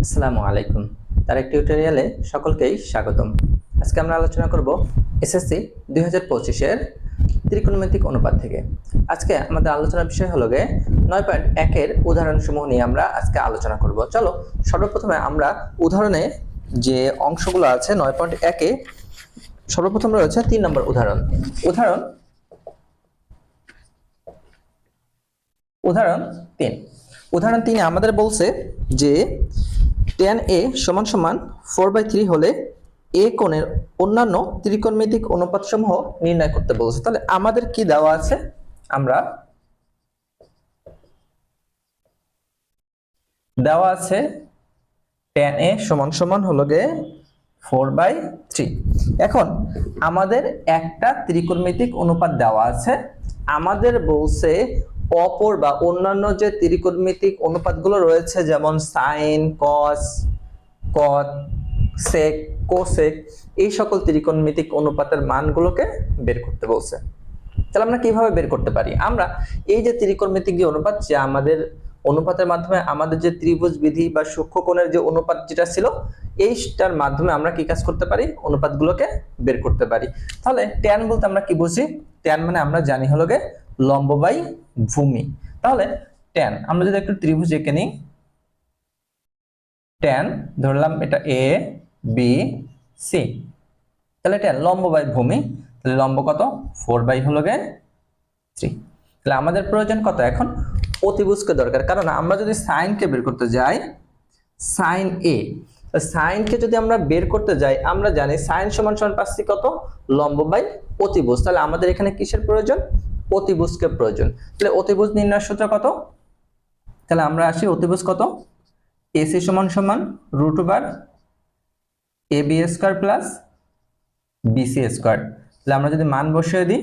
আসসালামু আলাইকুম। তারেক টিউটোরিয়ালে সকলকেই স্বাগতম। আজকে আমরা আলোচনা করব এসএসসি 2025 এর ত্রিকোণমিতিক অনুপাত থেকে। আজকে আমাদের আলোচনার বিষয় হলো 9.1 এর উদাহরণসমূহ নিয়ে আমরা আজকে আলোচনা করব। চলো সর্বপ্রথমে আমরা উদাহরণে যে অংশগুলো আছে 9.1 এ সর্বপ্রথম রয়েছে 3 নম্বর উদাহরণ। উদাহরণ 3। উদাহরণ 3 এ আমাদের বলছে যে tan a সমান সমান 4/3 হলে a কোণের অন্যান্য ত্রিকোণমিতিক অনুপাতসমূহ নির্ণয় করতে বলছে। তাহলে আমাদের কি দেওয়া আছে, আমরা দেওয়া আছে tan a সমান সমান হলো 4/3। এখন আমাদের একটা ত্রিকোণমিতিক অনুপাত দেওয়া আছে, আমাদের বলছে অপর বা অন্যান্য যে ত্রিকোণমিতিক অনুপাতগুলো রয়েছে যেমন সাইন, কস, কট, সেক, কোসেক, এই সকল ত্রিকোণমিতিক অনুপাতের মানগুলোকে বের করতে বলছে। তাহলে আমরা কিভাবে বের করতে পারি? আমরা এই যে ত্রিকোণমিতিক যে অনুপাত, যে আমাদের অনুপাতের মাধ্যমে আমাদের যে ত্রিভুজ বিধি বা সূক্ষ্মকোণের যে অনুপাত যেটা ছিল, এইটার মাধ্যমে আমরা কি কাজ করতে পারি? অনুপাতগুলোকে বের করতে পারি। তাহলে ট্যান বলতে আমরা কি বুঝি? ট্যান মানে আমরা জানি হলো লম্ব বাই ভূমি। তাহলে ট্যান আমরা যদি একটু ত্রিভুজ এঁকে নিই, ট্যান ধরলাম এটা এ বি সি, তাহলে ট্যান লম্ব বাই ভূমি, তাহলে লম্ব কত? 4 হলো 3। তাহলে আমাদের প্রয়োজন কত এখন? অতিভুজকে দরকার, কারণ আমরা যদি সাইনকে বের করতে যাই, সাইন এ, সাইনকে যদি আমরা বের করতে যাই, আমরা জানি সাইন সমান সমান পাচ্ছি কত? লম্ব বাই অতিভুজ। তাহলে আমাদের এখানে কিসের প্রয়োজন? অতিভুজকে প্রয়োজন। তাহলে অতিভুজ নির্ণয়ের সূত্র কত? তাহলে আমরা আসি অতিভুজ কত? এসি সমান সমান √/ab² প্লাস bc²। তাহলে আমরা যদি মান বসিয়ে দিই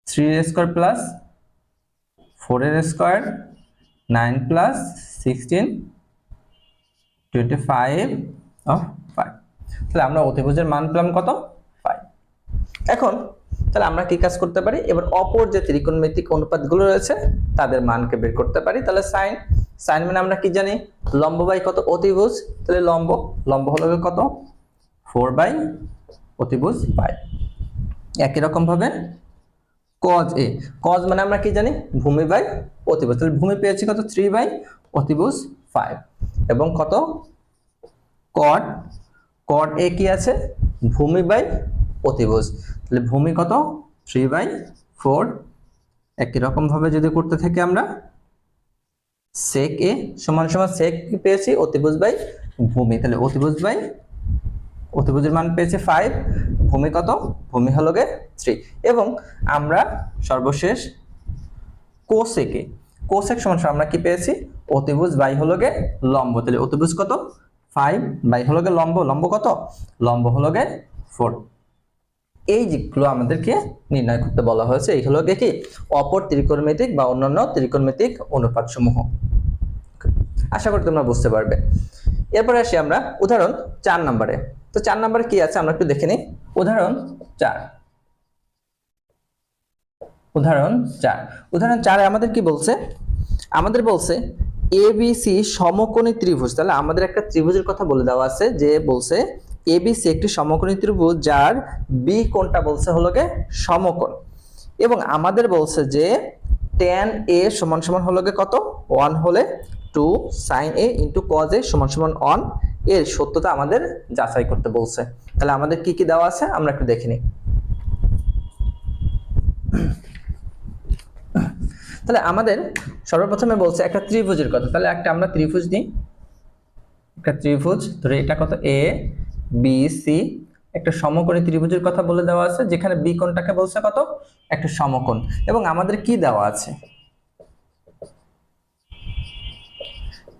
3a² plus 4a², 9 plus 16, 25 of 5। তাহলে আমরা অতিভুজের মান পেলাম কত? 5। এখন তাহলে আমরা কি কাজ করতে পারি? এবার অপর যে ত্রিকোণমিতিক অনুপাতগুলো রয়েছে তাদের মানকে বের করতে পারি। তাহলে সাইন, সাইন মানে আমরা কি জানি? লম্ব বাই কত? অতিভুজ। তাহলে লম্ব, লম্ব হলো কত? 4 অতিভুজ 5। একই রকম ভাবে কজ এ, কজ মানে আমরা কি জানি? ভূমি বাই অতিভুজ। তাহলে ভূমি পেয়েছি কত? 3 অতিভুজ 5। এবং কত? কট, কট এ কি আছে? ভূমি বাই অতিভুজ। তাহলে ভূমি কত? 3/4। একই রকম ভাবে যদি করতে থাকি আমরা সেক এ সমান সমান সেক কি পেয়েছি? অতিভুজ বাই ভূমি। তাহলে অতিভুজ বাই অতিভুজের মান পেয়েছি 5, ভূমি কত? ভূমি হলো 3। এবং আমরা সর্বশেষ কোসেকে, কোসেক সমান সমান আমরা কি পেয়েছি? অতিভুজ বাই হলো লম্ব। তাহলে অতিভুজ কত? 5 বাই হলো লম্ব, লম্ব কত? লম্ব হলো 4। এই দিকগুলো আমাদেরকে নির্ণয় করতে বলা হয়েছে। এই হলো কি? অপর ত্রিকোণমিতিক বা অন্যান্য ত্রিকোণমিতিক অনুপাত সমূহ। আশা করি তোমরা বুঝতে পারবে। এরপরে আসি আমরা উদাহরণ 4 নম্বরে। তো 4 নম্বরে কি আছে আমরা একটু দেখে নিই। উদাহরণ 4, উদাহরণ 4, উদাহরণ 4 এ আমাদের কি বলছে? আমাদের বলছে এবিসি সমকোণী ত্রিভুজ। তাহলে আমাদের একটা ত্রিভুজের কথা বলে দেওয়া আছে, যে বলছে এবিসি একটি সমকোণী ত্রিভুজ যার বি কোণটা বলছে হলো সমকোণ। এবং আমাদের বলছে যে tan a সমান সমান হলো কত? 1 হলে 2 sin a into cos a সমান সমান 1 এর সত্যতা আমাদের যাচাই করতে বলছে। তাহলে আমাদের কি কি দেওয়া আছে আমরা একটু দেখে নিই। তাহলে আমাদের সর্বপ্রথমে বলছে একটা ত্রিভুজের কথা। তাহলে একটা আমরা ত্রিভুজ নিই, একটা ত্রিভুজ ধরে এটা কত? এ বি সি, একটা সমকোণী ত্রিভুজের কথা বলে দেওয়া আছে, যেখানে বি কোণটাকে বলছে কত? একটা সমকোণ। এবং আমাদের কি দেওয়া আছে?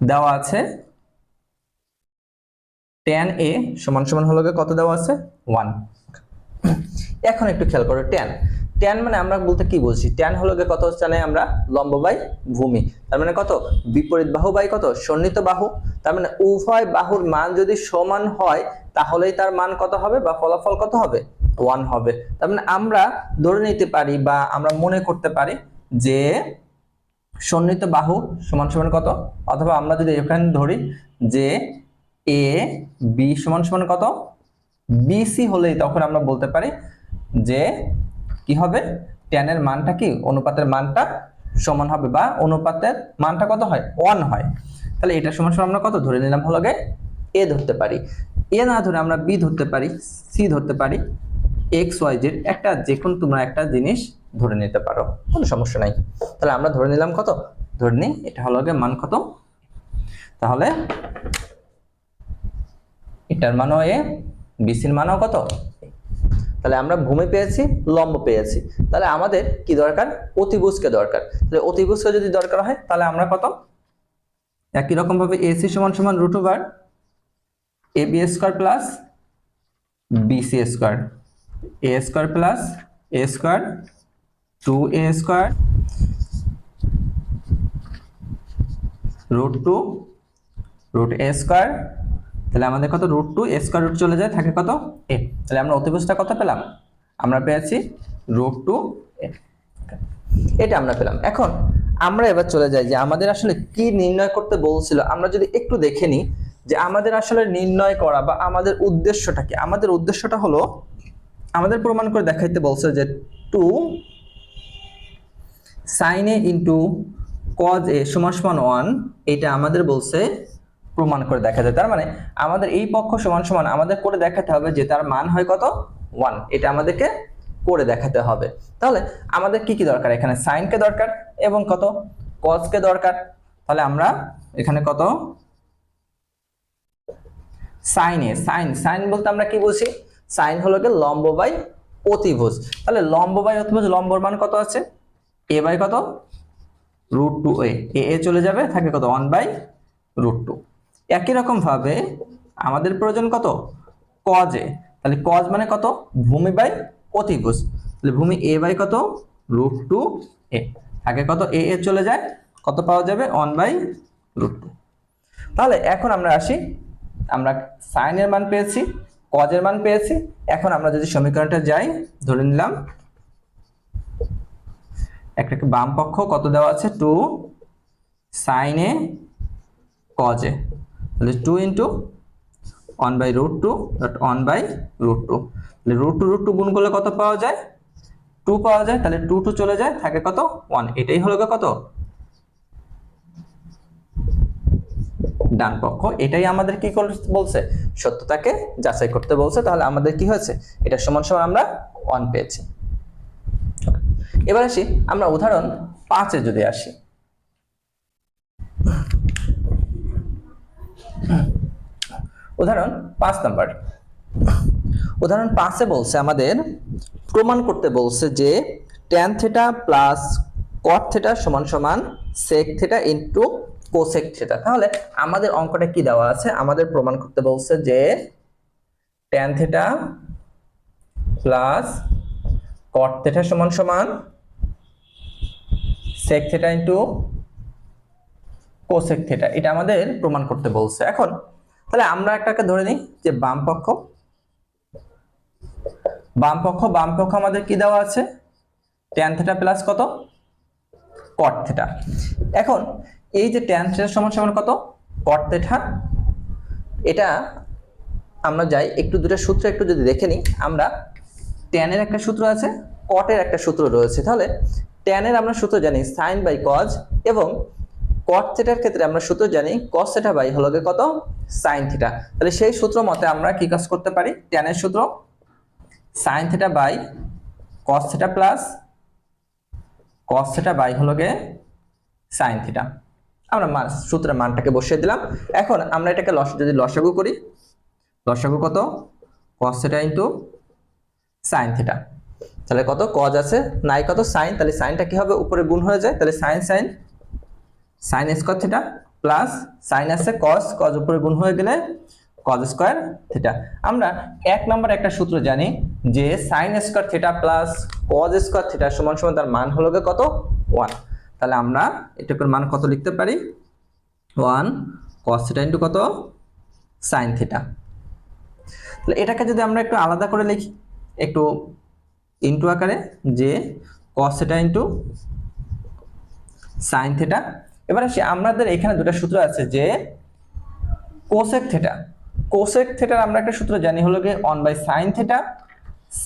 দেওয়া আছে tan a সমান সমান হলো কত দেওয়া আছে? 1। এখন একটু খেয়াল করো, tan, tan মানে আমরা বলতে কি বলছি? tan হলো কত জানি আমরা? লম্ব বাই ভূমি। তার মানে কত? বিপরীত বাহু বাই কত? সন্নিহিত বাহু। তার মানে উভয় বাহুর মান যদি সমান হয় তাহলেই তার মান কত হবে বা ফলাফল কত হবে? 1 হবে। তার মানে আমরা ধরে নিতে পারি বা আমরা মনে করতে পারি যে সন্নিহিত বাহু সমান সমান কত, অথবা আমরা যদি এখানে ধরি যে এ বি সমান সমান কত, বিসি হলেই তখন আমরা বলতে পারি যে কি হবে, tan এর মানটা কি অনুপাতের মানটা সমান হবে, বা অনুপাতের মানটা কত হয় 1 হয়। তাহলে এটা সমান সমান আমরা কত ধরে নিলাম, হলো গে এ ধরতে পারি। এ না ধরে আমরা বি ধরতে পারি, সি ধরতে পারি, এক্স ওয়াই জেড একটা যে কোনো তোমরা একটা জিনিস ধরে নিতে পারো, কোনো সমস্যা নাই। তাহলে আমরা ধরে নিলাম কত, ধরে নিই এটা হলো গে মান কত, তাহলে এটার মানও এ, বিসির মানও কত। তাহলে আমরা ভূমি পেয়েছি, লম্ব পেয়েছি, তাহলে আমাদের কি দরকার, অতিভুজকে দরকার। তাহলে অতিভুজকে যদি দরকার হয় তাহলে আমরা কত, একই রকম ভাবে এসি সমান সমান root over A B square plus BC square, A square plus A square 2a square root 2 root a square. তাহলে আমাদের কত, রুট 2 a স্কয়ার রুট চলে যায়, থাকে কত a। তাহলে আমরা অতিভুজটা কত পেলাম, আমরা পেয়েছি রুট 2a, এটা আমরা পেলাম। এখন আমরা এবার চলে যাই যে আমাদের আসলে কি নির্ণয় করতে বলছিল। আমরা যদি একটু দেখে নিই যে আমাদের আসলে নির্ণয় করা বা আমাদের উদ্দেশ্যটা কি। আমাদের উদ্দেশ্যটা হলো, আমাদের প্রমাণ করে দেখাইতে বলছে যে 2 sin a into cos a সমান সমান 1, এটা আমাদের বলছে প্রমাণ করে দেখা যায়। তার মানে আমাদের এই পক্ষ সমান সমান আমাদের করে দেখাতে হবে যে তার মান হয় কত 1, এটা আমাদেরকে করে দেখাতে হবে। তাহলে আমাদের কি কি দরকার, এখানে sin কে দরকার এবং কত cos কে দরকার। তাহলে আমরা এখানে কত sin a, sin বলতে আমরা কি বুঝি, sin হলো কি লম্ব বাই অতিভুজ। তাহলে লম্ব বাই অতিভুজ, লম্বর মান কত আছে a বাই কত রুট 2a, এ চলে যাবে, থাকে কত 1 বাই রুট 2। একই রকম ভাবে আমাদের প্রয়োজন কত cos a, তাহলে cos মানে কত ভূমি বাই অতিভুজ, তাহলে ভূমি a বাই কত রুট 2a, থাকে কত এ চলে যায়, কত পাওয়া যাবে 1 বাই রুট 2। তাহলে এখন আমরা আসি, আমরা sin এর মান পেয়েছি, cos এর মান পেয়েছি। এখন আমরা যদি সমীকরণটা যাই, ধরে নিলাম একটাকে বাম পক্ষ কত দেওয়া আছে 2 sin a cos a, তাহলে 2 into 1 by root 2 dot 1 by root 2, তাহলে রুট 2 গুণ করলে কত পাওয়া যায় 2 পাওয়া যায়, তাহলে 2 চলে যায়, থাকে কত 1, এটাই হলো কত ডান পক্ষ। এটাই আমাদের কি বলছে, সত্যতাকে যাচাই করতে বলছে। তাহলে আমাদের কি হয়েছে, এটা সমান সমান আমরা 1 পেয়েছি। এবার আসি আমরা উদাহরণ 5 এ যদি আসি, উদাহরণ 5 নাম্বার, উদাহরণ 5 এ বলছে আমাদের প্রমাণ করতে বলছে যে tan theta plus cot theta সমান সমান sec theta into cosec theta. তাহলে আমাদের অঙ্কটা কি দেওয়া আছে, আমাদের প্রমাণ করতে বলছে যে tan theta plus cot theta সমান সমান sec theta into cosec theta, এটা আমাদের প্রমাণ করতে বলছে। এখন তাহলে আমরা একটাকে ধরে নিই যে বাম পক্ষ আমাদের কি দেওয়া আছে tan থিটা প্লাস কত cot থিটা। এখন এই যে tan থিটা সমান সমান কত cot থিটা, এটা আমরা যাই একটু দুটো সূত্র একটু যদি দেখে নিই। আমরা tan এর একটা সূত্র আছে, cot এর একটা সূত্র রয়েছে। তাহলে tan এর আমরা সূত্র জানি sin বাই cos, এবং cot থিটার ক্ষেত্রে আমরা সূত্র জানি cos থিটা বাই হলো কত sin থিটা। তাহলে সেই সূত্র মতে আমরা কি কাজ করতে পারি, tan এর সূত্র sin theta by cos theta plus cos theta by হলো sin থিটা, আমরা সূত্রের মানটাকে বসিয়ে দিলাম। এখন আমরা এটাকে যদি লসাগু করি, লসাগু কত cos theta into sin theta, তাহলে কত cos আছে নাই কত sin, তাহলে সাইনটা কি হবে উপরে গুণ হয়ে যায়, তাহলে sin square theta plus sin আছে cos উপরে গুণ হয়ে গেলে cos স্কয়ার থিটা। আমরা এক নম্বর একটা সূত্র জানি যে sin square theta plus cos square theta সমান সমান তার মান হলো কত 1। তাহলে আমরা এটার মান কত লিখতে পারি 1 cos থিটা ইনটু কত sin থিটা। তাহলে এটাকে যদি আমরা একটু আলাদা করে লিখি, একটু ইনটু আকারে, যে cos theta into sine theta. এবার আসি, আমাদের এখানে দুটো সূত্র আছে যে কোসেক থিটা, কোসেক থিটার আমরা একটা সূত্র জানি হলো গিয়ে 1/sin থিটা,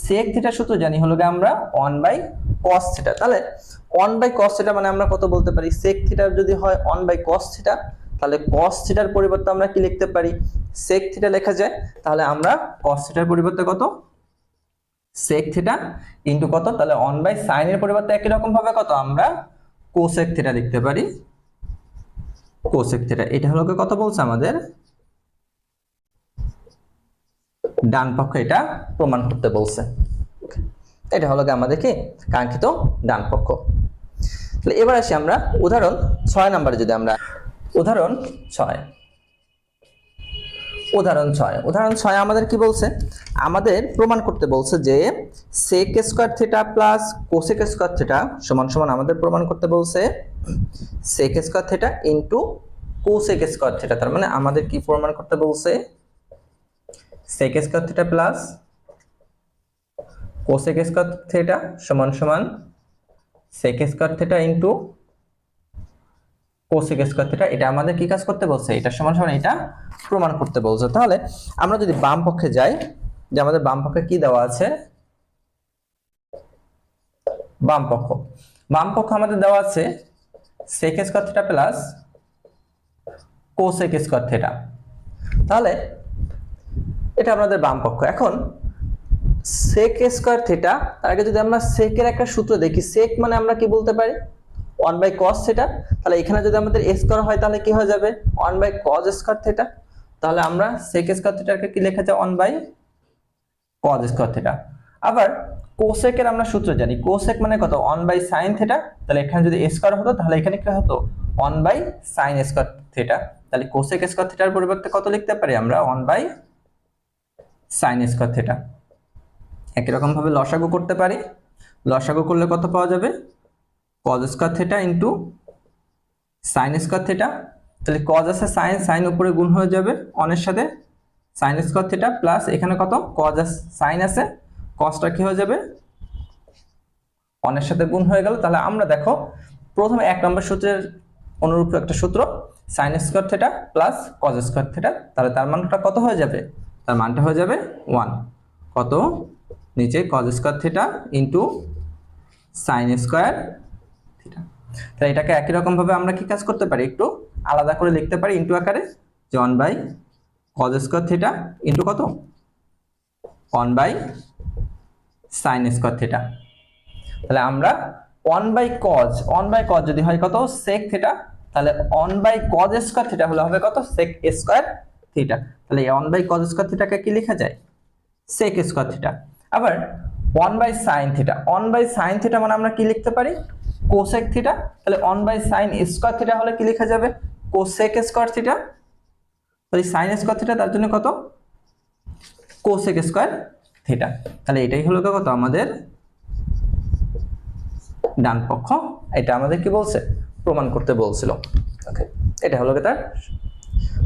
সেক থিটার সূত্র জানি হলো গিয়ে আমরা 1/cos থিটা। তাহলে 1/cos থিটা মানে আমরা কত বলতে পারি, সেক থিটা যদি হয় 1/cos থিটা, তাহলে cos থিটার পরিবর্তে আমরা কি লিখতে পারি, সেক থিটা লেখা যায়। তাহলে আমরা cos থিটার পরিবর্তে কত, সেক থিটা ইনটু কত, তাহলে 1/sin এর পরিবর্তে একই রকম ভাবে কত আমরা কোসেক থিটা লিখতে পারি, কোসেক থিটা। এটা হলো কত বলছে আমাদের, ডান পক্ষ এটা প্রমাণ করতে বলছে। এটা হলো আমাদের কি কাঙ্ক্ষিত ডান পক্ষ। তাহলে এবার আসি আমরা উদাহরণ 6 নম্বরে, যদি আমরা উদাহরণ 6, উদাহরণ 6 আমাদের কি বলছে, আমাদের প্রমাণ করতে বলছে যে sec square theta plus cosec square theta সমান সমান, আমাদের প্রমাণ করতে বলছে sec square theta into cosec square theta. তার মানে আমাদের কি প্রমাণ করতে বলছে, sec square theta plus cosec square theta সমান সমান sec square theta into cosec square theta. এটা আমাদের কি কাজ করতে বলছে, এটা সমান সমান এটা প্রমাণ করতে বলছে। তাহলে আমরা যদি বাম পক্ষে যাই, যে আমাদের বাম পক্ষে কি দেওয়া আছে, বাম পক্ষ আমাদের দেওয়া আছে sec square theta plus cosec square theta. তাহলে এটা আমাদের বাম পক্ষ। এখন sec স্কয়ার থিটা, তার আগে যদি আমরা sec এর একটা সূত্র দেখি, sec মানে আমরা কি বলতে পারি 1/cos থিটা। তাহলে এখানে যদি আমাদের স্কয়ার হয় তাহলে কি হয়ে যাবে 1/cos স্কয়ার থিটা। তাহলে আমরা sec স্কয়ার থিটাকে কি লেখা যায় 1/cos স্কয়ার থিটা। আবার cosec এর আমরা সূত্র জানি, cosec মানে কত 1/sin থিটা। তাহলে এখানে যদি স্কয়ার হতো তাহলে এখানে কি হতো 1/sin স্কয়ার থিটা। তাহলে cosec স্কয়ার থিটার পরিবর্তে কত লিখতে পারি আমরা 1/sin স্কয়ার থিটা। একই রকম ভাবে লসাগু করতে পারি, লসাগু করলে কত পাওয়া যাবে cos square theta into sin square theta. তাহলে cos আছে sin, sin উপরে গুণ হয়ে যাবে 1 এর সাথে sin স্কয়ার থিটা প্লাস এখানে কত cos আছে sin আছে, cosটা কি হয়ে যাবে 1 এর সাথে গুণ হয়ে গেল। তাহলে আমরা দেখো প্রথমে 1 নম্বর সূত্রের অনুরূপ একটা সূত্র sin square theta plus cos square theta. তাহলে তার মানটা কত হয়ে যাবে, তার মানটা হয়ে যাবে 1, কত নিচে cos square theta into sin square theta. তাহলে এটাকে একই রকম ভাবে আমরা কি কাজ করতে পারি, একটু আলাদা করে লিখতে পারি ইনটু আকারে, যে 1/cos স্কয়ার থিটা ইনটু কত 1/sin স্কয়ার থিটা। তাহলে আমরা 1/cos যদি হয় কত sec থিটা, তাহলে 1/cos স্কয়ার থিটা হলে হবে কত sec স্কয়ার থিটা। তাহলে 1/cos স্কয়ার থিটাকে কি লেখা যায় sec স্কয়ার থিটা। আবার 1/sin থিটা, 1/sin থিটা মানে আমরা কি লিখতে পারি cosec থিটা। তাহলে 1/sin স্কয়ার থিটা হলে কি লেখা যাবে cosec স্কয়ার থিটা। তাহলে sin স্কয়ার থিটা তার জন্য কত cosec স্কয়ার থিটা। তাহলে এটাই হলো কত আমাদের ডান পক্ষ। এটা আমাদের কি বলছে প্রমাণ করতে বলছিল। ওকে, এটা হলো তার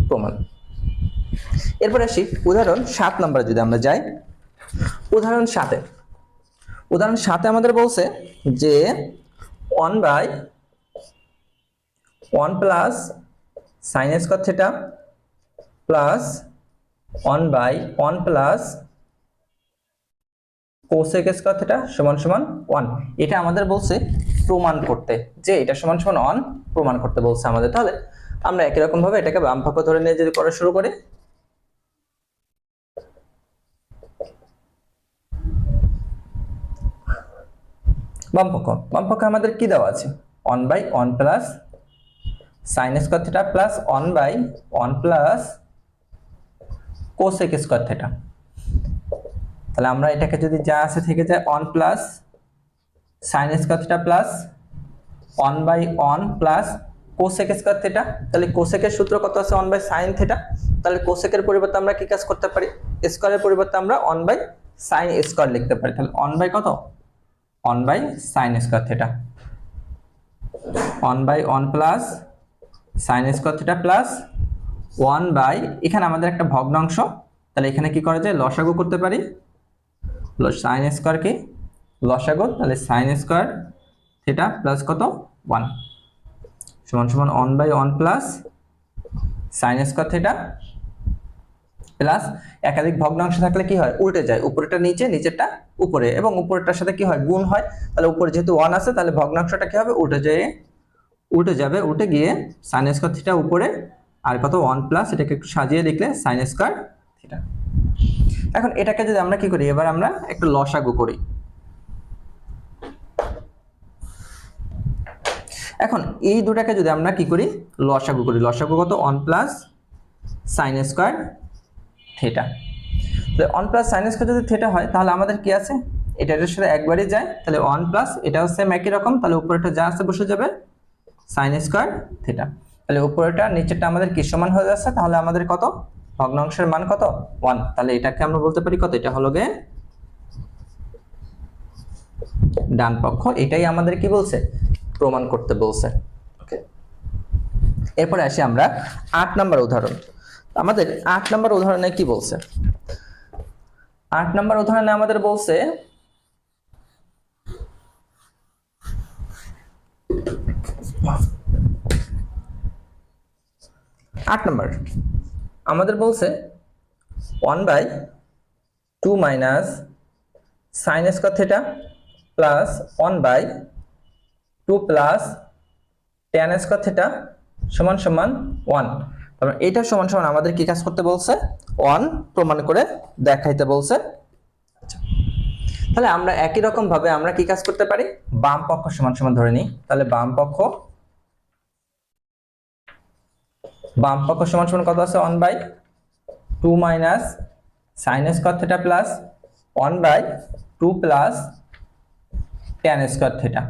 প্রমাণ। এরপর আসি উদাহরণ 7 নম্বরে যদি আমরা যাই, উদাহরণ 7 আমাদের বলছে যে 1/1 plus sin square theta plus 1/1 plus cosec square theta সমান সমান 1। এটা আমাদের বলছে প্রমাণ করতে, যে এটা সমান সমান 1 প্রমাণ করতে বলছে আমাদের। তাহলে আমরা একই রকম ভাবে এটাকে বাম পক্ষ ধরে নিয়ে যদি করা শুরু করি, বাম পক্ষ আমাদের কি দেওয়া আছে 1/1 plus sin square theta plus 1/1 plus cosec square theta. তাহলে আমরা এটাকে যদি যা আছে থেকে যায় 1 plus sin square theta plus 1/1 plus cosec square theta. তাহলে cosec এর সূত্র কত আছে 1/sin থিটা। তাহলে cosec এর পরিবর্তে আমরা কি কাজ করতে পারি, স্কয়ারের পরিবর্তে আমরা 1/sin স্কয়ার লিখতে পারি। তাহলে 1 কত 1/sin square theta, 1/1 plus sin square theta plus 1 এখানে আমাদের একটা ভগ্নাংশ, তাহলে এখানে কি করা যায় লসাগু করতে পারি, sin স্কয়ার কি লসাগু, তাহলে sin স্কয়ার থিটা প্লাস কত 1। সমান সমান 1/1 plus sign square theta plus একাধিক ভগ্নাংশ থাকলে কি হয় উল্টে যায়, উপরেরটা নিচে নিচেরটা উপরে, এবং উপরেরটার সাথে কি হয় গুণ হয়। তাহলে উপরে যেহেতু 1 আছে তাহলে ভগ্নাংশটা কি হবে উল্টে যাবে, উল্টে গিয়ে সাইন স্কয়ার থিটা উপরে আর কত 1 প্লাস এটাকে একটু সাজিয়ে লিখলে সাইন স্কয়ার থিটা। এখন এটাকে যদি আমরা কি করি, এবার আমরা একটু লসাগু করি। এখন এই দুটাকে যদি আমরা কি করি লসাগু করি, লসাগু কত 1 প্লাস সাইন স্কয়ার থিটা। তো 1 প্লাস সাইন স্কয়ার যদি থিটা হয় তাহলে আমাদের কি আছে, এটার সাথে একবারই যায়, তাহলে 1 প্লাস এটাও সেম একই রকম, তাহলে উপরেটা যা আছে বসে যাবে সাইন স্কয়ার থিটা। তাহলে উপরেটা নিচেরটা আমাদের কি সমান হয়ে যাচ্ছে, তাহলে আমাদের কত ভগ্নাংশের মান কত 1, তাহলে এটাকে আমরা বলতে পারি কত, এটা হলো গে ডান পক্ষ। এটাই আমাদের কি বলছে প্রমাণ করতে বলছে। ওকে, এরপরে আসি আমরা 8 নম্বর উদাহরণ। আমাদের 8 নম্বর উদাহরণে কি বলছে, 8 নম্বর উদাহরণে আমাদের বলছে 8 নম্বর আমাদের বলছে 1/2 minus sine square theta plus 1/2 plus tan square theta সমান সমান 1। তারপর এটা সমান সমান আমাদের কি কাজ করতে বলছে 1 প্রমাণ করে দেখাইতে বলছে। তাহলে আমরা একই রকম ভাবে আমরা কি কাজ করতে পারি, বাম পক্ষ সমান সমান ধরে নিই। তাহলে বাম পক্ষ সমান সমান কত আছে 1/2 minus sine square theta plus 1/2 plus tan square theta.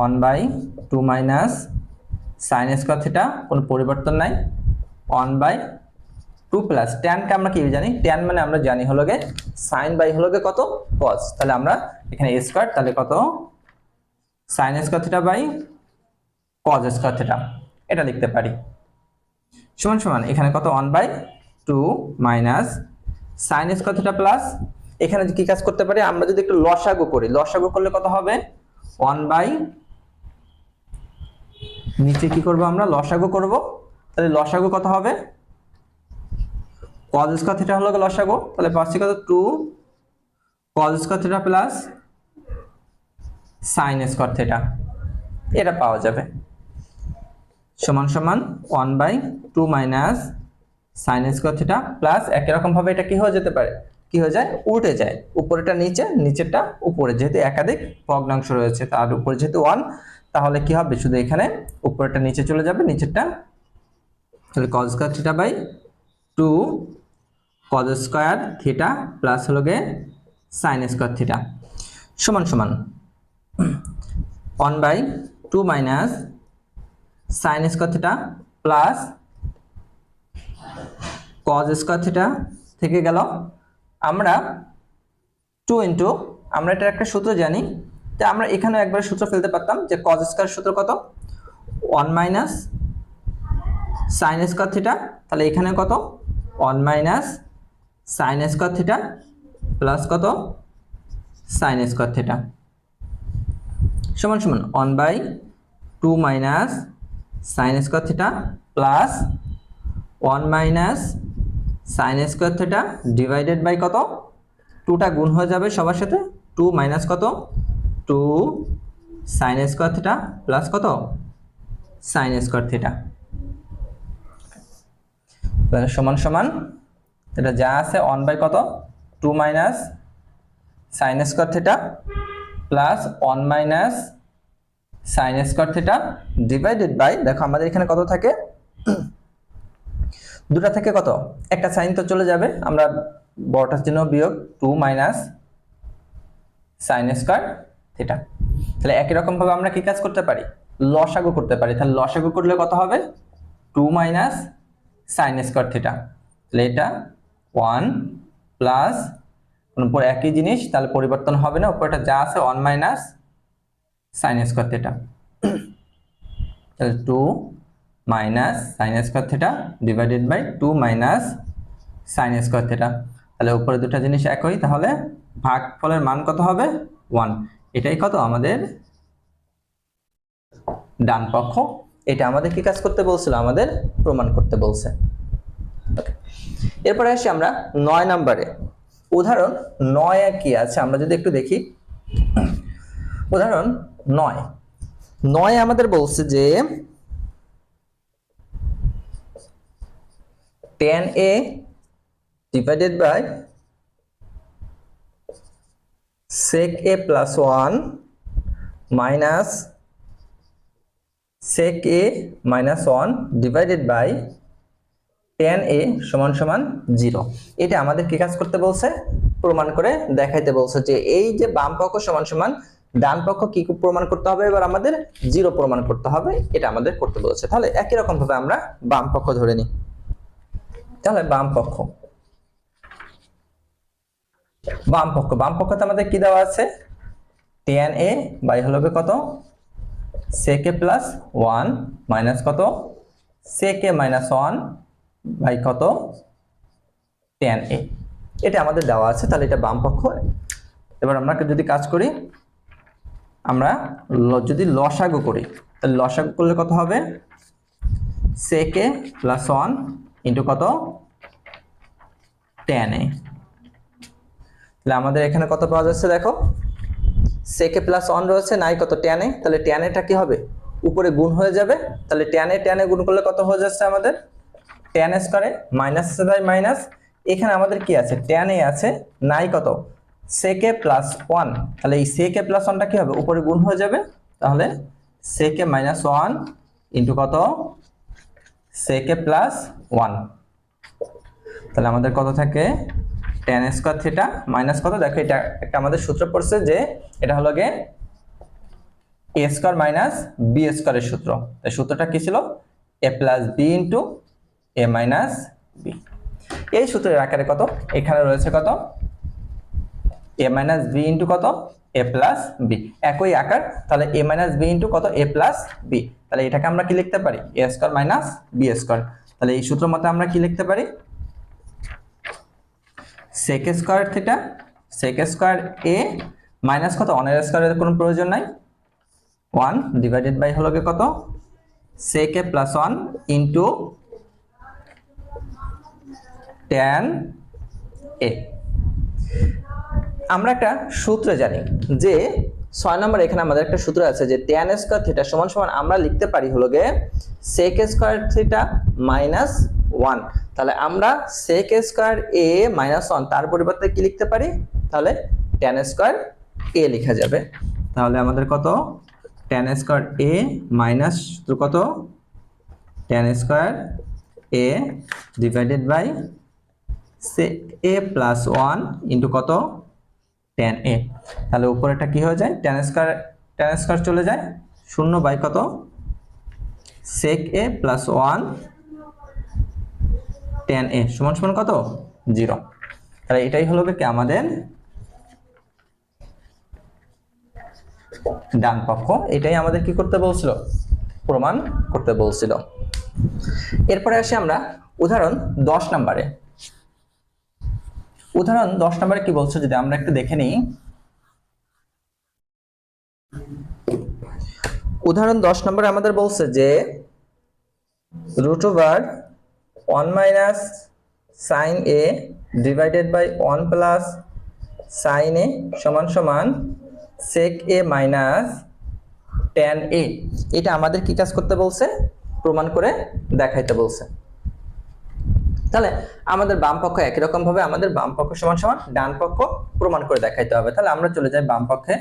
1/2 minus sine square theta কোনো পরিবর্তন নাই, 1/2 প্লাস ট্যানকে আমরা কি জানি, ট্যান মানে আমরা জানি হলো গে সাইন বাই হলো গে কত কস, তাহলে আমরা এখানে a স্কয়ার, তাহলে কত sine square theta by cos square theta এটা লিখতে পারি। সমান সমান এখানে কত 1/2 minus sine square theta plus এখানে কি কাজ করতে পারি, আমরা যদি একটু লসাগু করি, লসাগু করলে কত হবে 1/, নিচে কি করব আমরা লসাগু করব, তাহলে লসাগু কত হবে cos স্কয়ার থিটা হলো লসাগু, তাহলে পাচ্ছি কত 2 cos square theta plus sin square theta এটা পাওয়া যাবে। সমান সমান 1/2 minus sin square theta plus একই রকম ভাবে এটা কি হয়ে যেতে পারে, কি হয়ে যায় উল্টে যায়, উপরেটা নিচে নিচেরটা উপরে, যেহেতু একাধিক ভগ্নাংশ রয়েছে তার উপরে যেহেতু 1, তাহলে কি হবে শুধু এখানে উপরেরটা নিচে চলে যাবে, নিচেরটা তাহলে cos square theta by 2 cos square theta plus হলো গে sin স্কয়ার থিটা সমান সমান 1/2 minus sin square theta plus cos square theta থেকে গেল আমরা 2 ইনটু, আমরা এটার একটা সূত্র জানি, যে আমরা এখানে একবার সূত্র ফেলতে পারতাম যে cos স্কয়ার সূত্র কত 1 মাইনাস sin স্কয়ার থিটা, তাহলে এখানে কত 1 minus sin square theta plus কত sin স্কয়ার থিটা সমান সমান 1/2 minus sin square theta plus 1 minus sin square theta divided by কত 2টা গুণ হয়ে যাবে সবার সাথে, 2 মাইনাস কত 2 sin স্কয়ার থিটা প্লাস কত sin স্কয়ার থিটা সমান সমান এটা যা আছে 1 বাই কত 2 minus sin square theta plus 1 minus sin square theta divided by, দেখো আমাদের এখানে কত থাকে দুটা থেকে কত একটা সাইন তো চলে যাবে, আমরা বড়টার জন্য বিয়োগ 2 মাইনাস sin স্কয়ার থিটা। তাহলে একই রকম ভাবে আমরা কি কাজ করতে পারি লসাগু করতে পারি, তাহলে লসাগু করলে কত হবে 2 মাইনাস sin স্কয়ার থিটা, তাহলে এটা 1 প্লাস উপর একই জিনিস তাহলে পরিবর্তন হবে না, উপরটা যা আছে 1 মাইনাস sin স্কয়ার থিটা, তাহলে 2 minus sin square theta divided by 2 minus sin square theta, তাহলে উপরে দুটো জিনিস একই, তাহলে ভাগফলের মান কত হবে 1, এটাই কত আমাদের ডান পক্ষ। এটা আমাদের কি কাজ করতে বলছিল? আমাদের প্রমাণ করতে বলছে। ওকে, এরপরে আসি আমরা 9 নম্বরে। উদাহরণ 9 কি আছে আমরা যদি একটু দেখি। উদাহরণ 9 আমাদের বলছে যে tan a divided by sec a plus 1 minus sec a minus 1 divided by tan a সমান সমান 0। এটা আমাদের কি কাজ করতে বলছে? প্রমাণ করে দেখাইতে বলছে যে এই যে বাম পক্ষ সমান সমান ডান পক্ষ কি প্রমাণ করতে হবে? এবার আমাদের 0 প্রমাণ করতে হবে, এটা আমাদের করতে বলেছে। তাহলে একই রকম ভাবে আমরা বাম পক্ষ ধরে নিই। তাহলে বাম পক্ষতে আমাদের কি দেওয়া আছে? tan a বাই হলো কত? sec a plus 1 মাইনাস কত? sec a minus 1 বাই কত? tan a। এটা আমাদের দেওয়া আছে, তাহলে এটা বাম পক্ষ। এবার আমরা যদি কাজ করি, আমরা যদি লসাগু করি, তাহলে লসাগু করলে কত হবে? sec a plus 1 ইন্টু কত? tan a। তাহলে আমাদের এখানে কত পাওয়া যাচ্ছে দেখো, sec a plus 1 রয়েছে, নাই কত? tan a। তাহলে tan a টা কি হবে? উপরে গুণ হয়ে যাবে। তাহলে tan a গুণ করলে কত হয়ে যাচ্ছে আমাদের? tan a স্কয়ারে মাইনাস বাই মাইনাস, এখানে আমাদের কি আছে? tan a আছে, নাই কত? sec a plus 1। তাহলে এই sec a plus 1 টা কি হবে? উপরে গুণ হয়ে যাবে। তাহলে sec a minus 1 ইন্টু কত? sec a plus 1। তাহলে আমাদের কত থাকে? tan স্কয়ার থিটা মাইনাস কত? দেখো এটা একটা আমাদের সূত্র পড়ছে যে এটা হলো গে a স্কয়ার মাইনাস b স্কয়ারের সূত্র। এই সূত্রটা কি ছিল? a plus b into a minus b। এই সূত্রের আকারে কত? এখানে রয়েছে কত? a minus b ইনটু কত? a plus b। একই আকার, তাহলে a minus b ইনটু কত? a plus b। তাহলে এটাকে আমরা কি লিখতে পারি? a square minus b square. তাহলে এই সূত্র মতে আমরা কি লিখতে পারি? sec square theta sec square a minus কত? 1 এর স্কয়ারের কোনো প্রয়োজন নাই, 1 ডিভাইডেড বাই হলো কত? sec a plus 1 into tan a। আমরা একটা সূত্র জানি যে 6 নম্বর, এখানে আমাদের একটা সূত্র আছে যে tan স্কয়ার থিটা সমান সমান আমরা লিখতে পারি হলো গে sec স্কয়ার থিটা মাইনাস 1। তাহলে আমরা sec স্কয়ার a মাইনাস 1 তার পরিবর্তে কি লিখতে পারি? তাহলে tan স্কয়ার a লেখা যাবে। তাহলে আমাদের কত? tan স্কয়ার a মাইনাস কত? tan square a divided by sec a plus 1 into কত? tan a। তাহলে উপরেটা কি হয়ে যায়? tan স্কয়ার চলে যায়, 0 বাই কত? sec a plus 1 tan a সমান সমান কত? 0। তাহলে এটাই হলো কি আমাদের ডান পক্ষ। এটাই আমাদের কি করতে বলছিল? প্রমাণ করতে বলছিল। এরপরে আসি আমরা উদাহরণ 10 নম্বরে। উদাহরণ 10 নম্বরে কি বলছে যদি আমরা একটু দেখে নিই। উদাহরণ 10 নম্বরে আমাদের বলছে যে √1 minus sin a divided by 1 plus sin a সমান সমান sec a minus tan a। এটা আমাদের কি কাজ করতে বলছে? প্রমাণ করে দেখাইতে বলছে। তাহলে আমাদের বাম পক্ষ একই রকম ভাবে আমাদের বাম পক্ষ সমান সমান ডান পক্ষ প্রমাণ করে দেখাইতে হবে। তাহলে আমরা চলে যাই বাম পক্ষে।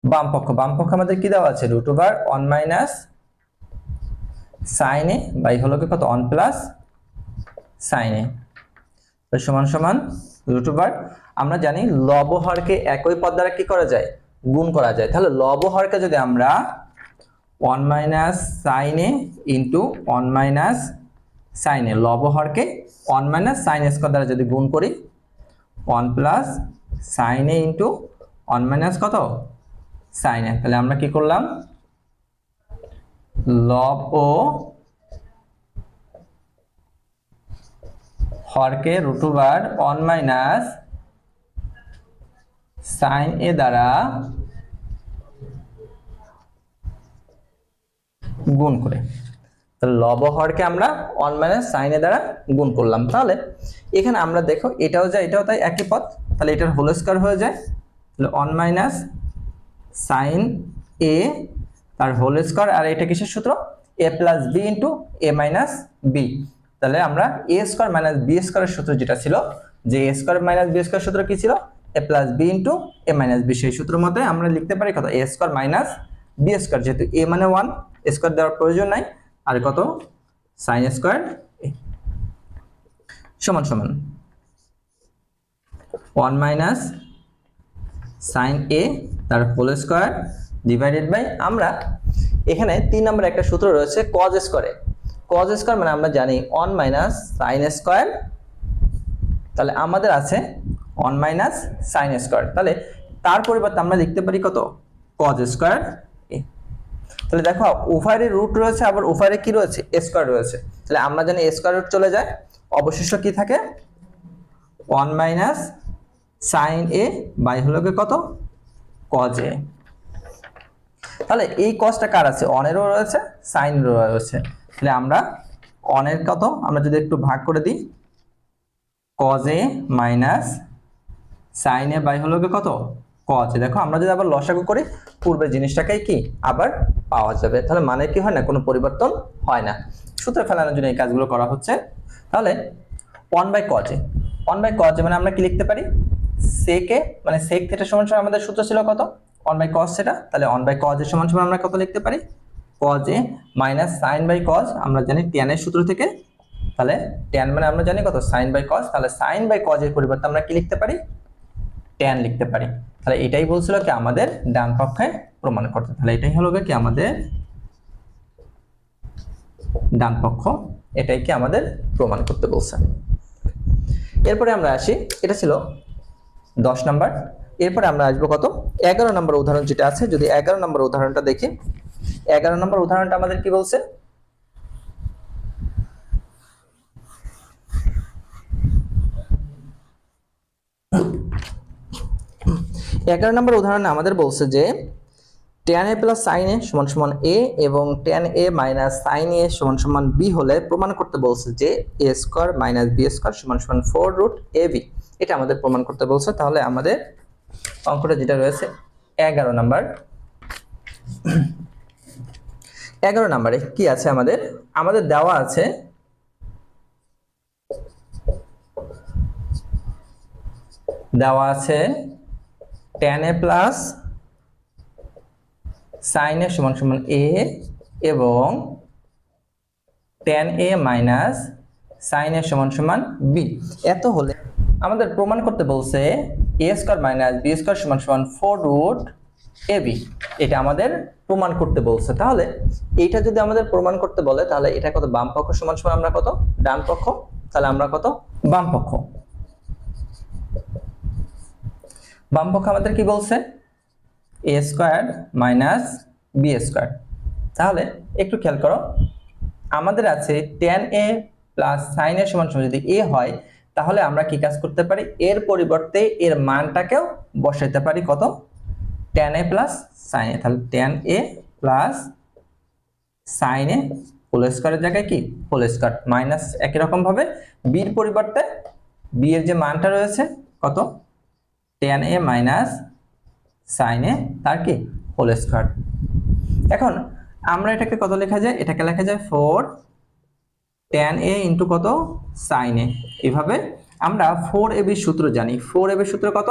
বাম পক্ষ আমাদের কি দেওয়া আছে? √1 minus sin a বাই হলো কি কত? 1 plus sin a সমান সমান √1। আমরা জানি লব হরকে একই পদ দ্বারা কি করা যায়? গুণ করা যায়। তাহলে লব হরকে যদি আমরা 1 minus sin a into 1 minus sin a, লব হরকে 1 minus sin a স্কয়ার দ্বারা যদি গুণ করি, 1 plus sin a into 1 minus কত? sin a। তাহলে আমরা কি করলাম? লব ও হরকে √1 minus sin a দ্বারা গুণ করে, তাহলে লব হরকে আমরা 1 মাইনাস সাইন এ দ্বারা গুণ করলাম। তাহলে এখানে আমরা দেখো এটাও যায় এটাও তাই একই পদ, তাহলে এটার হোল স্কয়ার হয়ে যায়, তাহলে 1 মাইনাস সাইন এ তার হোল স্কয়ার, আর এটা কিসের সূত্র, a plus B into A minus B. তাহলে আমরা এ স্কয়ার মাইনাস বি স্কয়ারের সূত্র যেটা ছিল, যে A square minus B square সূত্র কি ছিল, a plus B into A minus B, সেই সূত্র মতে আমরা লিখতে পারি কত, A square minus B square, যেহেতু এ মানে 1 স্কয়ার দেওয়ার প্রয়োজন নাই, আর কত সাইন স্কয়ার সমান সমান 1 মাইনাস সাইন এ তার হোল স্কয়ার ডিভাইডেড বাই, আমরা এখানে 3 নম্বরে একটা সূত্র রয়েছে cos স্কয়ারে, cos স্কয়ার মানে আমরা জানি 1 মাইনাস সাইন স্কয়ার, তাহলে আমাদের আছে 1 মাইনাস সাইন স্কয়ার, তাহলে তার পরিবর্তে আমরা লিখতে পারি কত, cos স্কয়ার এ। তাহলে দেখো উভয়ের রুট রয়েছে, আবার উভয়ের কি রয়েছে, স্কয়ার রয়েছে, তাহলে আমরা জানি স্কয়ার রুট চলে যায়, অবশিষ্ট কি থাকে 1 মাইনাস সাইন এ বাই হলো কত, cos এ। তাহলে এই cosটা কার আছে, অনেরও রয়েছে সাইনেরও রয়েছে, তাহলে আমরা অনের কত, আমরা যদি একটু ভাগ করে দিই, cos A minus sine A by হলো কত, cos এ। দেখো আমরা যদি আবার লসাগু করি পূর্বের জিনিসটাকেই কি আবার পাওয়া যাবে, তাহলে মানে কি হয় না, কোনো পরিবর্তন হয় না। সূত্র ফেলানোর জন্য এই কাজগুলো করা হচ্ছে। তাহলে 1 by cos A, 1 by cos A মানে আমরা কি লিখতে পারি, sec এ মানে sec থিটা সমান সমান আমাদের সূত্র ছিল কত, 1 বাই cos থিটা, তাহলে 1 বাই cos এর সমান সমান আমরা কত লিখতে পারি, cos A minus sin by cos, আমরা জানি tan এর সূত্র থেকে, তাহলে tan মানে আমরা জানি কত sin বাই cos, তাহলে sin বাই cos এর পরিবর্তে আমরা কি লিখতে পারি, tan লিখতে পারি। তাহলে এটাই বলছিল কি আমাদের ডান পক্ষে প্রমাণ করতে, তাহলে এটাই হলো কি আমাদের ডান পক্ষ, এটাই কি আমাদের প্রমাণ করতে বলছে। এরপরে আমরা আসি, এটা ছিল 10 নাম্বার, এরপরে আমরা আসবো কত, 11 নম্বর উদাহরণ যেটা আছে, যদি 11 নম্বর উদাহরণটা দেখি, 11 নম্বর উদাহরণটা আমাদের কি বলছে, এগারো নম্বর উদাহরণে আমাদের বলছে যে tan a plus sin a সমান সমান a এবং tan a minus sin a সমান সমান b হলে প্রমাণ করতে বলছে যে a square minus b square সমান সমান 4 রুট ab, এটা আমাদের প্রমাণ করতে বলছে। তাহলে আমাদের অঙ্কটা যেটা রয়েছে 11 নাম্বার, 11 নম্বরে কি আছে আমাদের, আমাদের দেওয়া আছে tan a plus sin a সমান সমান a এবং tan a minus sin a সমান সমান b, এত হলে আমাদের প্রমাণ করতে বলছে a square minus b square সমান সমান 4 রুট ab, এটা আমাদের প্রমাণ করতে বলছে। তাহলে এইটা যদি আমাদের প্রমাণ করতে বলে তাহলে এটা কত, বাম পক্ষ সমান সমান আমরা কত, ডান পক্ষ, তাহলে আমরা কত, বাম পক্ষ। বাম পক্ষ আমাদের কি বলছে, a square minus b square, তাহলে একটু খেয়াল করো আমাদের আছে tan a plus sin a সমান সমান যদি a হয় তাহলে আমরা কি কাজ করতে পারি, এর পরিবর্তে এর মানটাকেও বসাইতে পারি কত, tan a plus sin a, তাহলে tan a plus sin a whole স্কয়ারের জায়গায় কি হোল স্কয়ার মাইনাস একই রকম ভাবে b এর পরিবর্তে b এর যে মানটা রয়েছে কত, tan a minus sin a তার কি হোল স্কয়ার। এখন আমরা এটাকে কত লেখা যায়, এটাকে লেখা যায় 4 tan a ইনটু কত sin a, এইভাবে আমরা 4ab সূত্র জানি, 4ab সূত্র কত,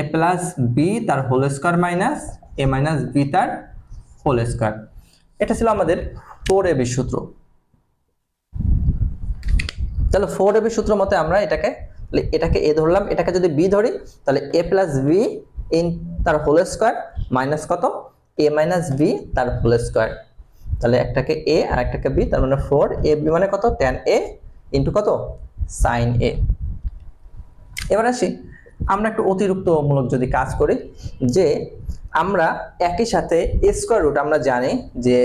a প্লাস b তার whole square minus a minus b তার হোল স্কয়ার, এটা ছিল আমাদের 4ab সূত্র। তাহলে 4ab সূত্র মতে আমরা এটাকে a ধরলাম, এটাকে যদি b ধরি তাহলে a প্লাস b ইন তার হোল স্কয়ার মাইনাস কত, a মাইনাস b তার হোল স্কয়ার, তাহলে একটাকে a আর একটাকে b, তার মানে 4ab মানে কত, tan a ইনটু কত sin a। এবার আসি আমরা একটু অতিরিক্তমূলক যদি কাজ করি, যে আমরা একই সাথে স্কয়ার রুট আমরা জানি যে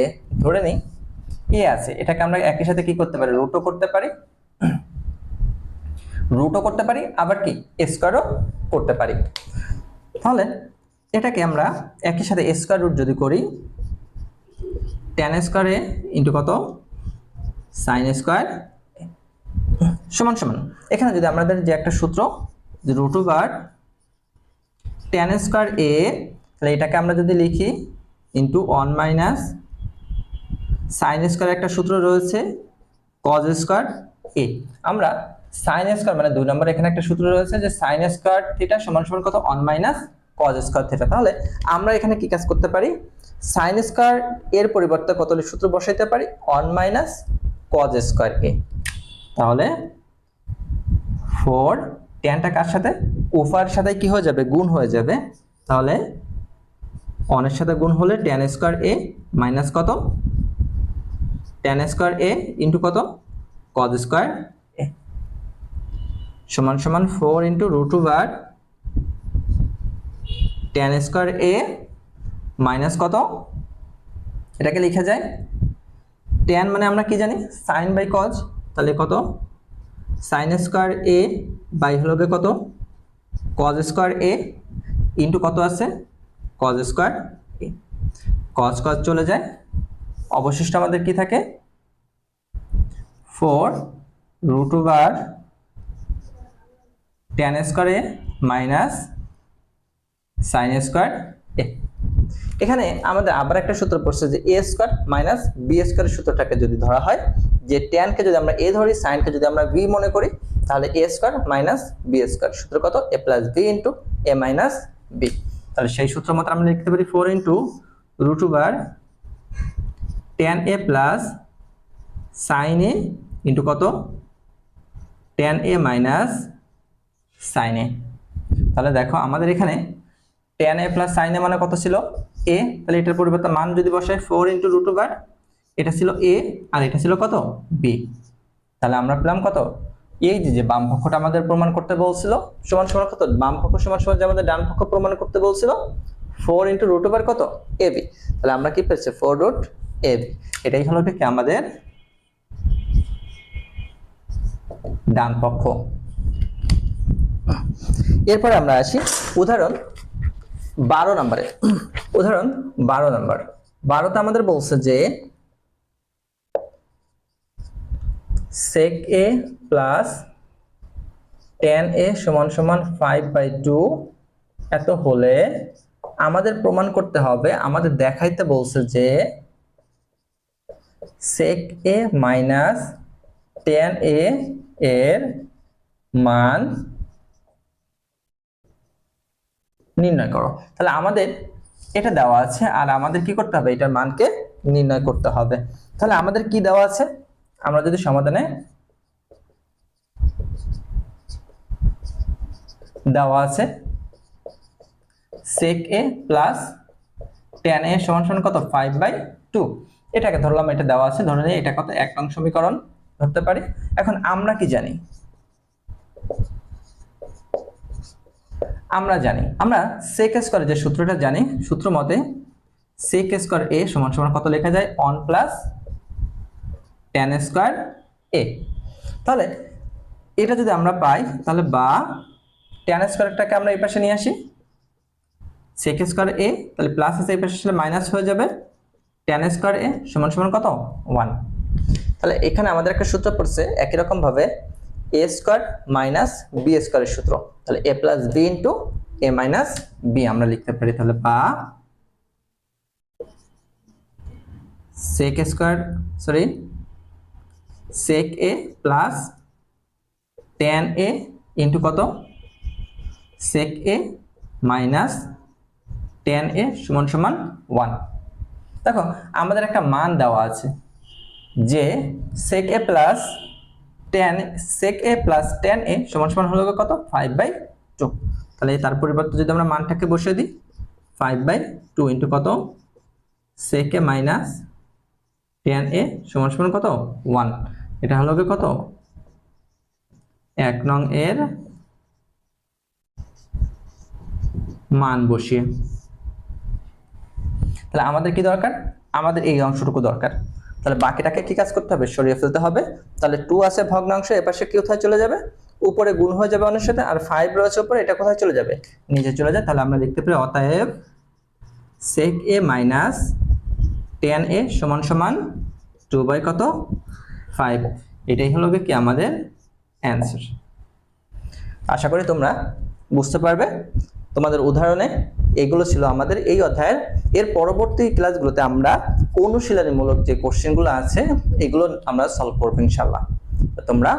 ধরে নিই a আছে, এটাকে আমরা একই সাথে কি করতে পারি, রুটও করতে পারি, আবার কি স্কয়ারও করতে পারি। তাহলে এটাকে আমরা একই সাথে স্কয়ার রুট যদি করি tan স্কয়ার a ইনটু কত sin স্কয়ার সমান সমান এখানে যদি আমাদের যে একটা সূত্র যে root over tan square a, তাহলে এটাকে আমরা যদি লিখি ইনটু 1 মাইনাস sin স্কয়ার একটা সূত্র রয়েছে cos স্কয়ার a। আমরা sin স্কয়ার মানে 2 নম্বর এখানে একটা সূত্র রয়েছে যে sin স্কয়ার থিটা সমান সমান কত 1 মাইনাস cos স্কয়ার থিটা। তাহলে আমরা এখানে কি কাজ করতে পারি, sin স্কয়ার এর পরিবর্তে কত সূত্র বসাইতে পারি 1 মাইনাস cos স্কয়ার a। তাহলে 4 ট্যানটা কার সাথে উভয়ের সাথে কি হয়ে যাবে গুণ হয়ে যাবে, তাহলে 1 এর সাথে গুণ হলে tan স্কয়ার a মাইনাস কত tan স্কয়ার a ইনটু কত cos স্কয়ার a সমান সমান 4 into root over tan square a minus কত, এটাকে লেখা যায় tan মানে আমরা কি জানি sin বাই cos, তাহলে কত sin স্কয়ার a বাই হলো কত cos স্কয়ার a ইনটু কত আছে cos square a। cos cos চলে যায়, অবশিষ্ট আমাদের কি থাকে 4 root over tan square a minus sin square a। এখানে আমাদের আবার একটা সূত্র পড়ছে যে a স্কয়ার মাইনাস b স্কয়ারের সূত্রটাকে যদি ধরা হয় যে tan কে যদি আমরা a ধরি sin কে যদি আমরা b মনে করি, তাহলে a square minus b square সূত্র কত a plus b into a minus b। তাহলে সেই সূত্র মতো আমরা লিখতে পারি 4 into root over tan a plus sin a into কত tan a minus sin a। তাহলে দেখো আমাদের এখানে tan a plus sin a মানে কত ছিল a, তাহলে এটার পরিবর্তে মান যদি বসাই 4 ইনটু রুট ওভার এটা ছিল a আর এটা ছিল কত b। তাহলে আমরা পেলাম কত এই যে বাম পক্ষটা আমাদের প্রমাণ করতে বলছিল সমান সমান কত বাম পক্ষ সমান সমান যে আমাদের ডান পক্ষ প্রমাণ করতে বলছিল 4 ইনটু রুট ওভার কত ab। তাহলে আমরা কি পেয়েছি 4 রুট ab। এটাই হলো কি আমাদের ডান পক্ষ। এরপর আমরা আসি উদাহরণ 12 নম্বরে। উদাহরণ 12 নম্বর 12তে আমাদের বলছে যে sec a plus tan a সমান সমান 5/2 এত হলে আমাদের প্রমাণ করতে হবে, আমাদের দেখাইতে বলছে যে sec a minus tan a এর মান নির্ণয় করো। তাহলে আমাদের এটা দেওয়া আছে আর আমাদের কি করতে হবে এটার মানকে নির্ণয় করতে হবে। তাহলে আমাদের কি দেওয়া আছে, আমরা যদি সমাধানে দেওয়া আছে sec a plus tan a সমান সমান কত 5/2, এটাকে ধরলাম এটা দেওয়া আছে, ধরে নিই এটা কত 1 নং সমীকরণ ধরতে পারি। এখন আমরা কি জানি, আমরা sec স্কয়ার যে সূত্রটা জানি, সূত্র মতে sec স্কয়ার a সমান সমান কত লেখা যায় 1 প্লাস tan স্কয়ার a। তাহলে এটা যদি আমরা পাই তাহলে বা tan স্কয়ারটাকে আমরা এই পাশে নিয়ে আসি sec স্কয়ার a, তাহলে প্লাস আছে এই পাশে আসলে মাইনাস হয়ে যাবে tan স্কয়ার a সমান সমান কত 1। তাহলে এখানে আমাদের একটা সূত্র পড়ছে একই রকম ভাবে a স্কয়ার মাইনাস b স্কয়ারের সূত্র, তাহলে a plus b into a minus b আমরা লিখতে পারি। তাহলে বা sec square sec a plus tan a into কত sec a minus tan a সমান সমান 1। দেখো আমাদের একটা মান দেওয়া আছে যে sec a plus tan a সমান সমান হলো কত 5/2। তাহলে তার পরিবর্তে যদি আমরা মানটাকে বসিয়ে দিই 5/2 ইনটু কত sec a minus tan a সমান সমান কত 1, এটা হলো কত 1 নং এর মান বসিয়ে। তাহলে আমাদের কি দরকার, আমাদের এই অংশটুকু দরকার। তাহলে বাকিটাকে কি কাজ করতে হবে সরিয়ে ফেলতে হবে। তাহলে 2 আছে ভগ্নাংশ, এপাশে কি কোথায় চলে যাবে উপরে গুণ হয়ে যাবে অনেক সাথে, আর 5 রয়েছে উপরে এটা কোথায় চলে যাবে নিচে চলে যায়। তাহলে আমরা লিখতে পারি অতএব sec a minus tan a সমান সমান 2 বাই কত 5। এটাই হলো কি আমাদের অ্যান্সার। আশা করি তোমরা বুঝতে পারবে। তোমাদের উদাহরণে এগুলো ছিল আমাদের এই অধ্যায়ের। এর পরবর্তী ক্লাসগুলোতে আমরা অনুশীলনীমূলক যে কোশ্চেনগুলো আছে এগুলো আমরা সলভ করব ইনশাআল্লাহ। তোমরা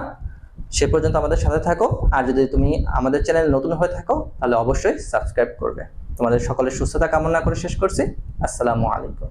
সে পর্যন্ত আমাদের সাথে থাকো। আর যদি তুমি আমাদের চ্যানেল নতুন হয়ে থাকো তাহলে অবশ্যই সাবস্ক্রাইব করবে। তোমাদের সকলের সুস্থতা কামনা করে শেষ করছি। আসসালামু আলাইকুম।